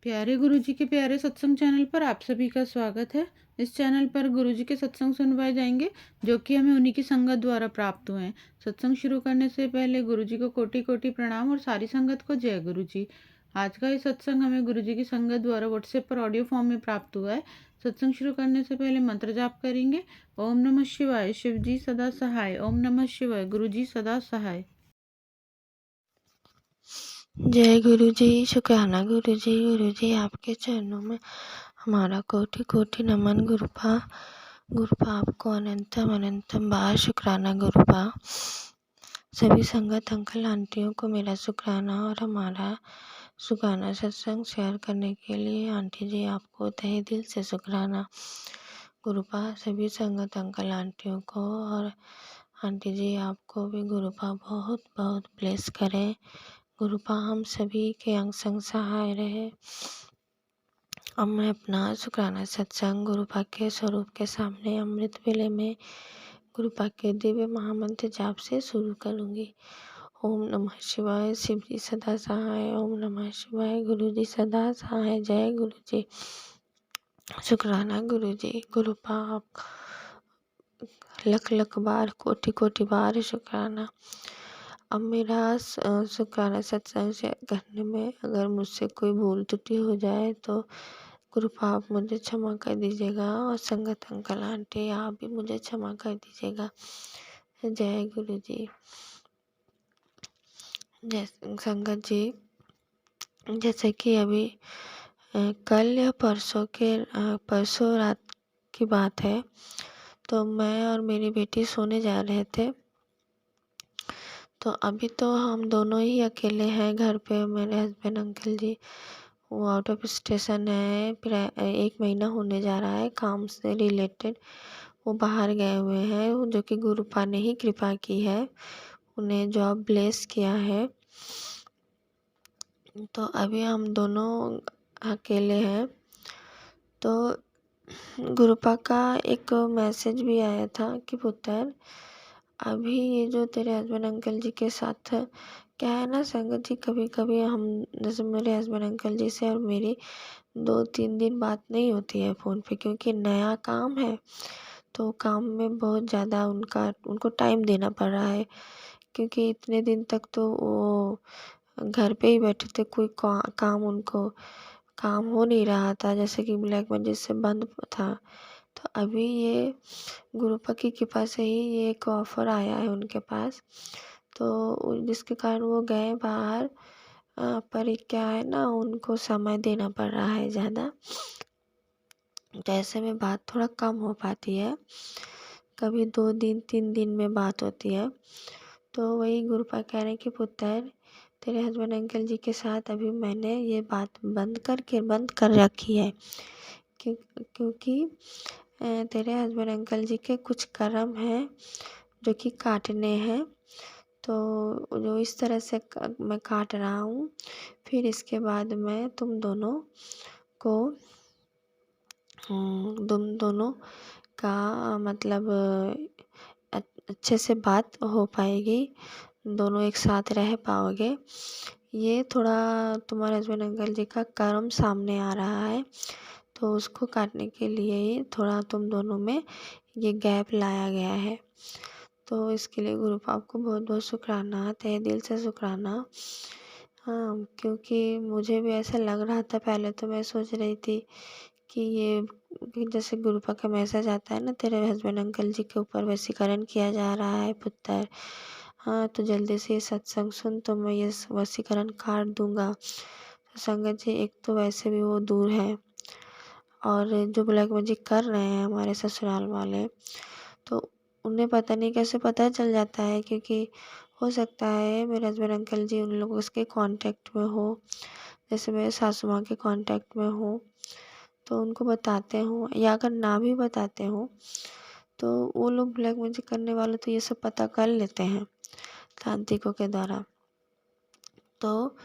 प्यारे गुरुजी के प्यारे सत्संग चैनल पर आप सभी का स्वागत है। इस चैनल पर गुरुजी के सत्संग सुनवाए जाएंगे जो कि हमें उन्हीं की संगत द्वारा प्राप्त हुए हैं। सत्संग शुरू करने से पहले गुरुजी को कोटि कोटि प्रणाम और सारी संगत को जय गुरुजी। आज का ये सत्संग हमें गुरुजी की संगत द्वारा व्हाट्सएप पर ऑडियो फॉर्म में प्राप्त हुआ है। सत्संग शुरू करने से पहले मंत्र जाप करेंगे। ओम नमः शिवाय, शिव जी सदा सहाय। ओम नमः शिवाय, गुरुजी सदा सहाय। जय गुरु जी। शुक्राना गुरु जी आपके चरणों में हमारा कोटि कोटि नमन। गुरुपा आपको अनंतम अनंतम बार शुक्राना गुरुपा। सभी संगत अंकल आंटियों को मेरा शुक्राना और हमारा शुक्राना सत्संग शेयर करने के लिए आंटी जी आपको तहे दिल से शुक्राना गुरुपा। सभी संगत अंकल आंटियों को और आंटी जी आपको भी गुरुपा बहुत बहुत ब्लेस करें। गुरुपा हम सभी के अंग संग सहाय रहे। अब मैं अपना शुक्राना सत्संग गुरुपा के स्वरूप के सामने अमृत वेले में गुरुपा के दिव्य महामंत्र जाप से शुरू करूंगी। ओम नमः शिवाय, शिव जी सदा सहाय। ओम नमः शिवाय, गुरु जी सदा सहाय। जय गुरु जी। शुक्राना गुरु जी। गुरुपा आप लख लख बार कोटि कोटि बार शुक्राना। अब मेरा शुक्राना सत्संग शेयर करने में अगर मुझसे कोई भूल त्रुटि हो जाए तो कृपा आप मुझे क्षमा कर दीजिएगा और संगत अंकल आंटी आप भी मुझे क्षमा कर दीजिएगा। जय गुरु जी। जय संगत जी, जैसे कि अभी कल या परसों रात की बात है, तो मैं और मेरी बेटी सोने जा रहे थे। तो अभी तो हम दोनों ही अकेले हैं घर पे। मेरे हस्बैंड अंकल जी वो आउट ऑफ स्टेशन है, फिर 1 महीना होने जा रहा है काम से रिलेटेड। वो बाहर गए हुए हैं, जो कि गुरुपा ने ही कृपा की है, उन्हें जॉब ब्लेस किया है। तो अभी हम दोनों अकेले हैं। तो गुरुपा का एक मैसेज भी आया था कि पुत्र अभी ये जो तेरे हस्बैंड अंकल जी के साथ क्या है ना संगत जी, कभी कभी हम जैसे मेरे हस्बैंड अंकल जी से और मेरी 2-3 दिन बात नहीं होती है फ़ोन पे, क्योंकि नया काम है तो काम में बहुत ज़्यादा उनको टाइम देना पड़ रहा है। क्योंकि इतने दिन तक तो वो घर पे ही बैठे थे, कोई काम हो नहीं रहा था, जैसे कि ब्लैक मैजिक से बंद था। तो अभी ये गुरुपा की कृपा से ही ये एक ऑफ़र आया है उनके पास, तो जिसके कारण वो गए बाहर। पर क्या है ना, उनको समय देना पड़ रहा है ज़्यादा, तो ऐसे में बात थोड़ा कम हो पाती है। कभी 2 दिन 3 दिन में बात होती है। तो वही गुरुपा कह रहे हैं कि पुत्र तेरे हस्बैंड अंकल जी के साथ अभी मैंने ये बात बंद कर रखी है, क्योंकि तेरे हस्बैंड अंकल जी के कुछ कर्म हैं जो कि काटने हैं। तो जो इस तरह से मैं काट रहा हूँ, फिर इसके बाद मैं तुम दोनों का मतलब अच्छे से बात हो पाएगी, दोनों एक साथ रह पाओगे। ये थोड़ा तुम्हारे हस्बैंड अंकल जी का कर्म सामने आ रहा है, तो उसको काटने के लिए ही थोड़ा तुम दोनों में ये गैप लाया गया है। तो इसके लिए गुरुपा आपको बहुत बहुत शुक्राना, तहे दिल से शुक्राना। हाँ, क्योंकि मुझे भी ऐसा लग रहा था, पहले तो मैं सोच रही थी कि ये जैसे गुरुपा का मैसेज आता है ना, तेरे हस्बैंड अंकल जी के ऊपर वशीकरण किया जा रहा है पुत्र, हाँ तो जल्दी से ये सत्संग सुन तो मैं ये वशीकरण काट दूंगा। तो संगत जी, एक तो वैसे भी वो दूर है, और जो ब्लैक मैजिक कर रहे हैं हमारे ससुराल वाले, तो उन्हें पता नहीं कैसे पता चल जाता है, क्योंकि हो सकता है मेरे हस्बैंड अंकल जी उन लोगों के कांटेक्ट में हो, जैसे मेरे सासू माँ के कांटेक्ट में हो, तो उनको बताते हों, या अगर ना भी बताते हों तो वो लोग ब्लैक मैजिक करने वाले तो ये सब पता कर लेते हैं तांत्रिकों के द्वारा। तो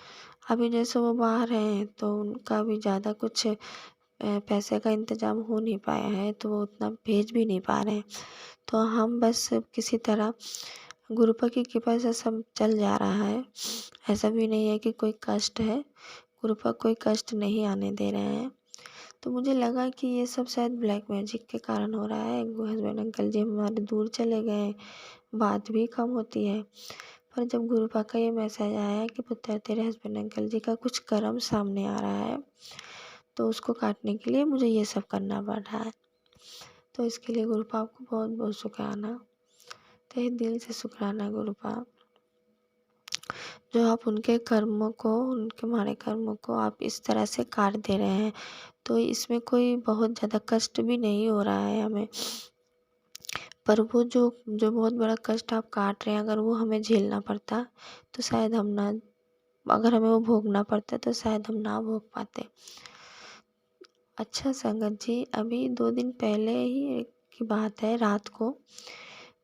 अभी जैसे वो बाहर हैं तो उनका भी ज़्यादा कुछ पैसे का इंतज़ाम हो नहीं पाया है, तो वो उतना भेज भी नहीं पा रहे हैं। तो हम बस किसी तरह गुरुपा की कृपा से सब चल जा रहा है। ऐसा भी नहीं है कि कोई कष्ट है, गुरुपा कोई कष्ट नहीं आने दे रहे हैं। तो मुझे लगा कि ये सब शायद ब्लैक मैजिक के कारण हो रहा है। हस्बैंड अंकल जी हमारे दूर चले गए, बात भी कम होती है। पर जब गुरुपा का ये मैसेज आया कि पुत्र तेरे हस्बैंड अंकल जी का कुछ कर्म सामने आ रहा है, तो उसको काटने के लिए मुझे ये सब करना पड़ रहा है। तो इसके लिए गुरुपा आपको बहुत बहुत शुक्राना, तहे दिल से शुक्राना गुरुपा, जो आप उनके कर्मों को, उनके माड़े कर्मों को आप इस तरह से काट दे रहे हैं। तो इसमें कोई बहुत ज़्यादा कष्ट भी नहीं हो रहा है हमें, पर वो जो जो बहुत बड़ा कष्ट आप काट रहे हैं, अगर वो हमें झेलना पड़ता तो शायद हम ना, अगर हमें वो भोगना पड़ता तो शायद हम ना भोग पाते। अच्छा संगत जी, अभी 2 दिन पहले ही की बात है, रात को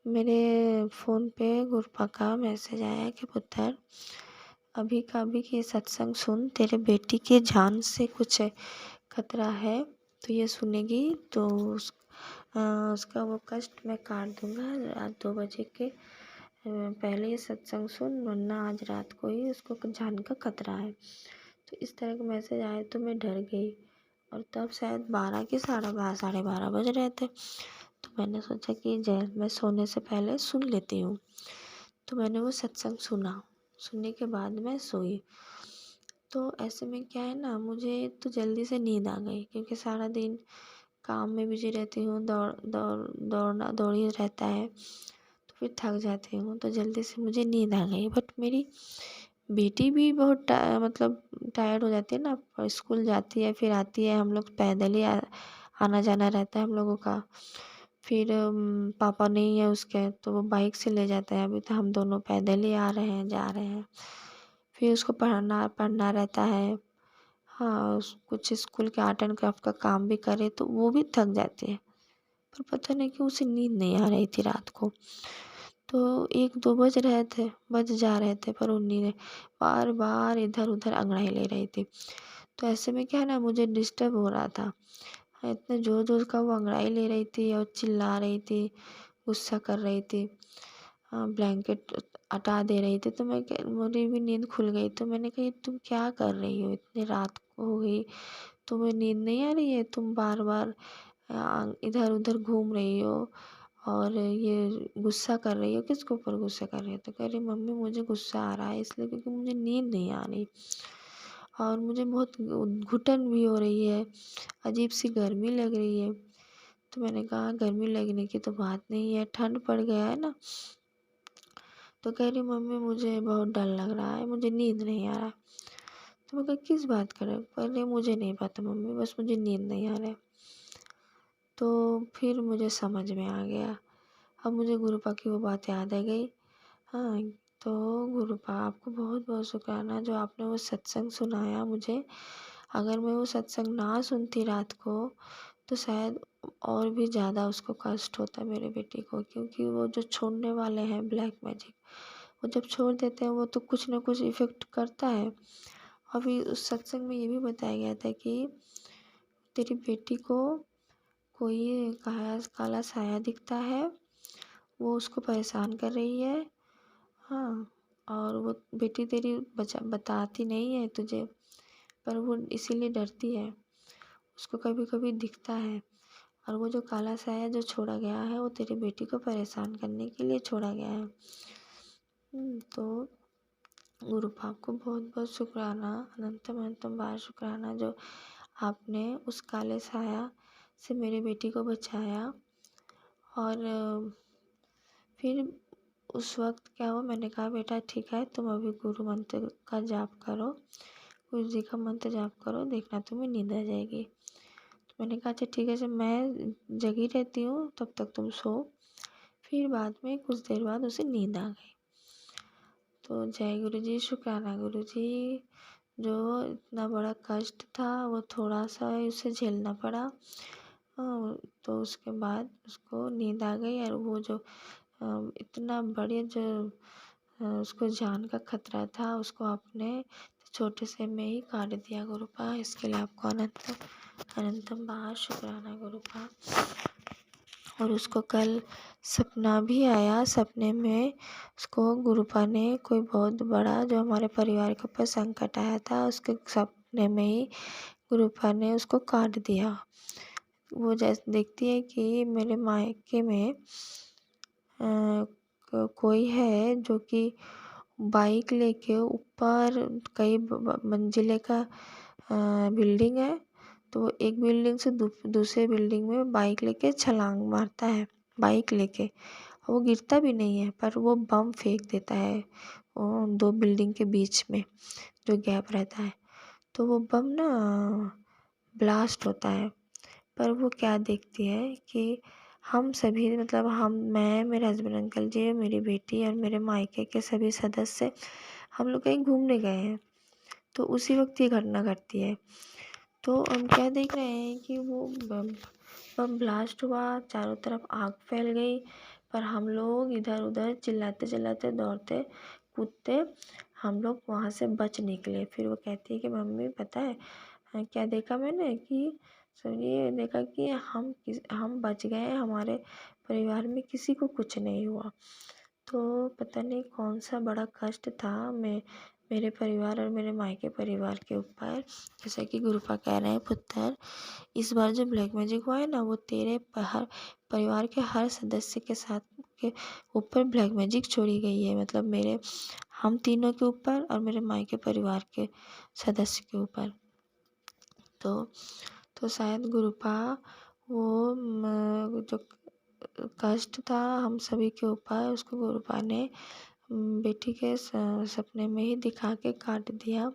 मेरे फ़ोन पे गुरुपा का मैसेज आया कि पुत्र अभी का अभी ये सत्संग सुन, तेरे बेटी के जान से कुछ खतरा है, तो ये सुनेगी तो उसका वो कष्ट मैं काट दूंगा। रात 2 बजे के पहले ये सत्संग सुन, वरना आज रात को ही उसको जान का खतरा है। तो इस तरह का मैसेज आया तो मैं डर गई, और तब शायद 12 के साढ़े 12 बज रहे थे। तो मैंने सोचा कि मैं सोने से पहले सुन लेती हूँ। तो मैंने वो सत्संग सुना, सुनने के बाद मैं सोई। तो ऐसे में क्या है ना, मुझे तो जल्दी से नींद आ गई, क्योंकि सारा दिन काम में बिजी रहती हूँ, दौड़ ही रहता है, तो फिर थक जाती हूँ, तो जल्दी से मुझे नींद आ गई। बट मेरी बेटी भी बहुत मतलब टायर्ड हो जाती है ना, स्कूल जाती है फिर आती है, हम लोग पैदल ही आना जाना रहता है हम लोगों का। फिर पापा नहीं है उसके, तो वो बाइक से ले जाता है, अभी तो हम दोनों पैदल ही आ रहे हैं, जा रहे हैं। फिर उसको पढ़ना पढ़ना रहता है। हाँ, कुछ स्कूल के आर्ट एंड क्राफ्ट का काम भी करे तो वो भी थक जाती है। पर पता नहीं क्यों उसे नींद नहीं आ रही थी रात को। तो 1-2 बज जा रहे थे, पर वो नींद बार बार इधर उधर अंगड़ाई ले रही थी। तो ऐसे में क्या है ना, मुझे डिस्टर्ब हो रहा था। हाँ, इतने जोर जोर का वो अंगड़ाई ले रही थी और चिल्ला रही थी, गुस्सा कर रही थी। हाँ, ब्लैंकेट हटा दे रही थी, तो मेरी भी नींद खुल गई। तो मैंने कही तुम क्या कर रही हो, इतनी रात को हो गई, तुम्हें नींद नहीं आ रही है? तुम बार बार इधर उधर घूम रही हो और ये गुस्सा कर रही हो, किसके ऊपर गुस्सा कर रही हो? तो कह रही मम्मी मुझे गुस्सा आ रहा है इसलिए क्योंकि मुझे नींद नहीं आ रही, और मुझे बहुत घुटन भी हो रही है, अजीब सी गर्मी लग रही है। तो मैंने कहा गर्मी लगने की तो बात नहीं है, ठंड पड़ गया है ना। तो कह रही मम्मी मुझे बहुत डर लग रहा है, मुझे नींद नहीं आ रहा। तो मैं कहा किस बात कर रहे हो? कह रही मुझे नहीं पता मम्मी, बस मुझे नींद नहीं आ रहा है। तो फिर मुझे समझ में आ गया, अब मुझे गुरुपा की वो बात याद आ गई। हाँ, तो गुरुपा आपको बहुत बहुत शुक्राना, जो आपने वो सत्संग सुनाया मुझे। अगर मैं वो सत्संग ना सुनती रात को, तो शायद और भी ज़्यादा उसको कष्ट होता मेरे बेटे को, क्योंकि वो जो छोड़ने वाले हैं ब्लैक मैजिक, वो जब छोड़ देते हैं वो तो कुछ ना कुछ इफ़ेक्ट करता है। अभी उस सत्संग में ये भी बताया गया था कि तेरी बेटी को कोई काला साया दिखता है, वो उसको परेशान कर रही है। हाँ, और वो बेटी तेरी बताती नहीं है तुझे, पर वो इसीलिए डरती है, उसको कभी कभी दिखता है। और वो जो काला साया जो छोड़ा गया है, वो तेरी बेटी को परेशान करने के लिए छोड़ा गया है। तो गुरुपा आपको बहुत बहुत शुक्राना, अनंतम अनंतम बार शुक्राना, जो आपने उस काले साया से मेरी बेटी को बचाया। और फिर उस वक्त क्या हुआ, मैंने कहा बेटा ठीक है, तुम अभी गुरु मंत्र का जाप करो, गुरु जी का मंत्र जाप करो, देखना तुम्हें नींद आ जाएगी। तो मैंने कहा अच्छा ठीक है, जब मैं जगी रहती हूँ तब तक तुम सो। फिर बाद में कुछ देर बाद उसे नींद आ गई। तो जय गुरु जी, शुक्राना गुरु जी, जो इतना बड़ा कष्ट था वो थोड़ा सा उसे झेलना पड़ा। तो उसके बाद उसको नींद आ गई, और वो जो इतना बड़े जो उसको जान का खतरा था, उसको आपने छोटे से में ही काट दिया गुरुपा। इसके लिए आपको अनंतम अनंतम बार शुक्राना गुरुपा। और उसको कल सपना भी आया, सपने में उसको गुरुपा ने कोई बहुत बड़ा जो हमारे परिवार के ऊपर संकट आया था, उसके सपने में ही गुरुपा ने उसको काट दिया। वो जैसे देखती है कि मेरे मायके में कोई है जो कि बाइक लेके ऊपर कई मंजिले का बिल्डिंग है, तो वो एक बिल्डिंग से दूसरे बिल्डिंग में बाइक लेके छलांग मारता है, बाइक लेके। वो गिरता भी नहीं है पर वो बम फेंक देता है दो बिल्डिंग के बीच में जो गैप रहता है, तो वो बम ना ब्लास्ट होता है। पर वो क्या देखती है कि हम सभी मतलब मैं, मेरे हस्बैंड अंकल जी, मेरी बेटी और मेरे मायके के सभी सदस्य हम लोग कहीं घूमने गए हैं, तो उसी वक्त ये घटना घटती है। तो हम क्या देख रहे हैं कि वो बम बम ब्लास्ट हुआ, चारों तरफ आग फैल गई, पर हम लोग इधर उधर चिल्लाते चिल्लाते दौड़ते कूदते हम लोग वहाँ से बच निकले। फिर वो कहती है कि मम्मी पता है क्या देखा मैंने कि ये देखा कि हम बच गए, हमारे परिवार में किसी को कुछ नहीं हुआ। तो पता नहीं कौन सा बड़ा कष्ट था मेरे परिवार और मेरे मायके परिवार के ऊपर। जैसा कि गुरुपा कह रहे हैं, पुत्र इस बार जो ब्लैक मैजिक हुआ है ना, वो तेरे हर परिवार के हर सदस्य के साथ के ऊपर ब्लैक मैजिक छोड़ी गई है, मतलब मेरे हम तीनों के ऊपर और मेरे मायके परिवार के सदस्य के ऊपर। तो शायद गुरुपा वो जो कष्ट था हम सभी के ऊपर, उसको गुरुपा ने बेटी के सपने में ही दिखा के काट दिया।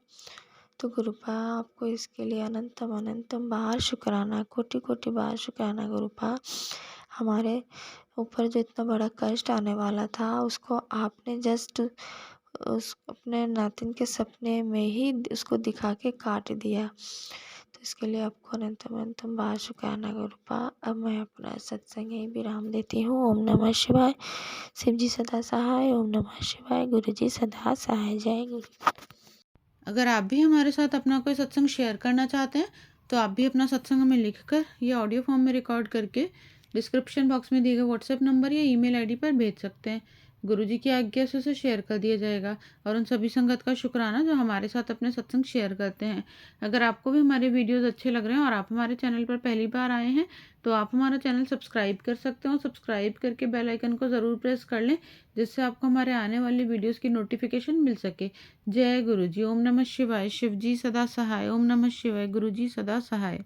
तो गुरुपा आपको इसके लिए अनंतम अनंतम बार शुक्राना, कोटि कोटि बार शुक्राना गुरुपा। हमारे ऊपर जो इतना बड़ा कष्ट आने वाला था उसको आपने जस्ट उस अपने नातिन के सपने में ही उसको दिखा के काट दिया। तो इसके लिए आपको अनंतम अनंतम बार शुक्राना गुरुपा। अब मैं अपना सत्संग यहीं विराम देती हूँ। ओम नमः शिवाय। शिव जी सदा सहाय। ओम नमः शिवाय। गुरु जी सदा सहाय। जय गुरु। अगर आप भी हमारे साथ अपना कोई सत्संग शेयर करना चाहते हैं तो आप भी अपना सत्संग हमें लिखकर या ऑडियो फॉर्म में रिकॉर्ड करके डिस्क्रिप्शन बॉक्स में दिए गए व्हाट्सएप नंबर या ईमेल आईडी पर भेज सकते हैं। गुरुजी की आज्ञा से उसे शेयर कर दिया जाएगा और उन सभी संगत का शुक्राना जो हमारे साथ अपने सत्संग शेयर करते हैं। अगर आपको भी हमारे वीडियोस अच्छे लग रहे हैं और आप हमारे चैनल पर पहली बार आए हैं तो आप हमारा चैनल सब्सक्राइब कर सकते हो। सब्सक्राइब करके बेल आइकन को ज़रूर प्रेस कर लें जिससे आपको हमारे आने वाली वीडियोस की नोटिफिकेशन मिल सके। जय गुरु जी। ओम नमः शिवाय। शिव जी सदा सहाय। ओम नमः शिवाय। गुरु जी सदा सहाय।